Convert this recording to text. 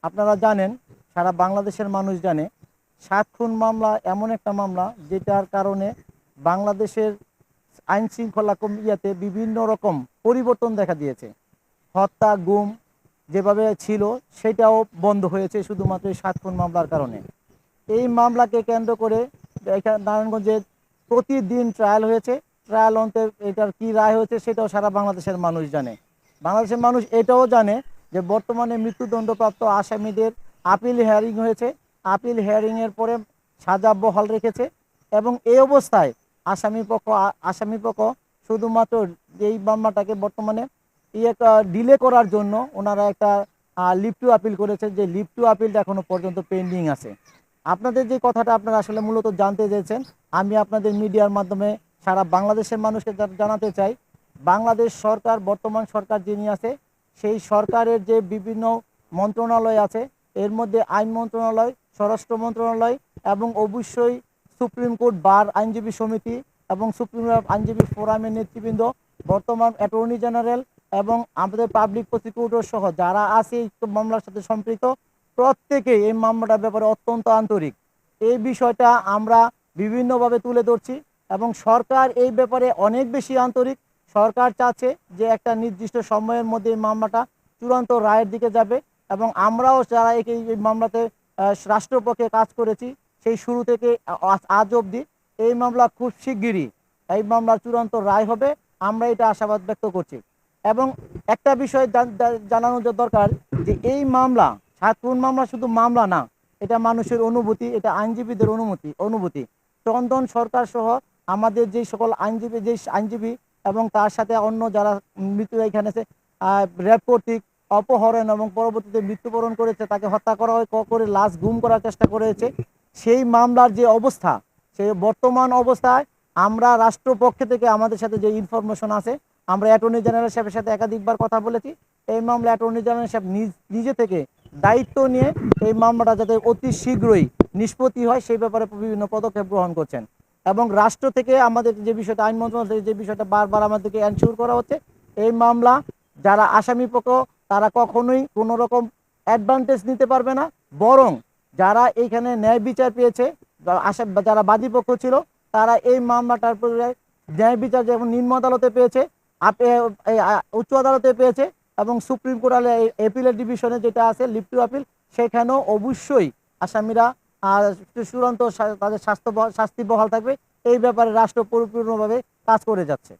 আপনারা জানেন, সারা বাংলাদেশের মানুষ জানে, ৭ খুন মামলা এমন একটা মামলা যেটার কারণে বাংলাদেশের আইন শৃঙ্খলা ইয়াতে বিভিন্ন রকম পরিবর্তন দেখা দিয়েছে। হত্যা, গুম যেভাবে ছিল সেটাও বন্ধ হয়েছে শুধুমাত্র এই ৭ খুন মামলার কারণে। এই মামলাকে কেন্দ্র করে এখানে নারায়ণগঞ্জে প্রতিদিন ট্রায়াল হয়েছে। ট্রায়াল অন্তে এটার কি রায় হয়েছে সেটাও সারা বাংলাদেশের মানুষ জানে। বাংলাদেশের মানুষ এটাও জানে যে বর্তমানে মৃত্যুদণ্ডপ্রাপ্ত আসামিদের আপিল হিয়ারিং হয়েছে। আপিল হিয়ারিংয়ের পরে সাজা বহাল রেখেছে এবং এই অবস্থায় আসামিপক্ষ শুধুমাত্র এই মামলাটাকে বর্তমানে ডিলে করার জন্য ওনারা একটা লিভ টু আপিল করেছে, যে লিভ টু আপিলটা এখনো পর্যন্ত পেন্ডিং আছে। আপনাদের যে কথাটা আপনারা আসলে মূলত জানতে চেয়েছেন, আমি আপনাদের মিডিয়ার মাধ্যমে সারা বাংলাদেশের মানুষকে জানাতে চাই, বাংলাদেশ সরকার, বর্তমান সরকার যিনি আছে, সেই সরকারের যে বিভিন্ন মন্ত্রণালয় আছে, এর মধ্যে আইন মন্ত্রণালয়, স্বরাষ্ট্র মন্ত্রণালয় এবং অবশ্যই সুপ্রিম কোর্ট বার আইনজীবী সমিতি এবং সুপ্রিম আইনজীবী ফোরামের নেতৃবৃন্দ, বর্তমান অ্যাটর্নি জেনারেল এবং আমাদের পাবলিক প্রসিকিউটর সহ যারা আছে এই মামলার সাথে সম্পৃক্ত, প্রত্যেকেই এই মামলাটার ব্যাপারে অত্যন্ত আন্তরিক। এই বিষয়টা আমরা বিভিন্নভাবে তুলে ধরছি এবং সরকার এই ব্যাপারে অনেক বেশি আন্তরিক। সরকার চাচ্ছে যে একটা নির্দিষ্ট সময়ের মধ্যে এই মামলাটা চূড়ান্ত রায়ের দিকে যাবে এবং আমরাও যারা এই মামলাতে রাষ্ট্রপক্ষে কাজ করেছি সেই শুরু থেকে আজ অবধি, এই মামলা খুব শিগগিরই এই মামলার চূড়ান্ত রায় হবে, আমরা এটা আশাবাদ ব্যক্ত করছি। এবং একটা বিষয় জানানো দরকার যে এই মামলা, ৭ খুন মামলা শুধু মামলা না, এটা মানুষের অনুভূতি, এটা আইনজীবীদের অনুভূতি। চন্দন সরকার সহ আমাদের যে সকল আইনজীবী এবং তার সাথে অন্য যারা মৃত্যু এখানে র্যাব কর্তৃক অপহরণ এবং পরবর্তীতে মৃত্যুবরণ করেছে, তাকে হত্যা করা করে লাশ গুম করার চেষ্টা করেছে, সেই মামলার যে অবস্থা, সেই বর্তমান অবস্থায় আমরা রাষ্ট্রপক্ষ থেকে আমাদের সাথে যে ইনফরমেশন আছে, আমরা অ্যাটর্নি জেনারেল সাহেবের সাথে একাধিকবার কথা বলেছি। এই মামলা অ্যাটর্নি জেনারেল সাহেব নিজে থেকে দায়িত্ব নিয়ে এই মামলাটা যাতে অতি শীঘ্রই নিষ্পত্তি হয় সেই ব্যাপারে বিভিন্ন পদক্ষেপ গ্রহণ করছেন। এবং রাষ্ট্র থেকে আমাদের যে বিষয়টা, আইন মন্ত্রণালয় থেকে যে বিষয়টা বারবার আমাদেরকে এনশিওর করা হচ্ছে, এই মামলা যারা আসামি পক্ষ তারা কখনোই কোনো রকম অ্যাডভান্টেজ নিতে পারবে না, বরং যারা এইখানে ন্যায় বিচার পেয়েছে, যারা বাদী পক্ষ ছিল, তারা এই মামলাটার ন্যায় বিচার যেমন নিম্ন আদালতে পেয়েছে, উচ্চ আদালতে পেয়েছে এবং সুপ্রিম কোর্ট এপিলের ডিভিশনে যেটা আছে লিভ টু আপিল, সেখানেও অবশ্যই আসামিরা চূড়ান্ত তাদের শাস্তি বহাল থাকবে। এই ব্যাপারে রাষ্ট্র পরিপূর্ণভাবে কাজ করে যাচ্ছে।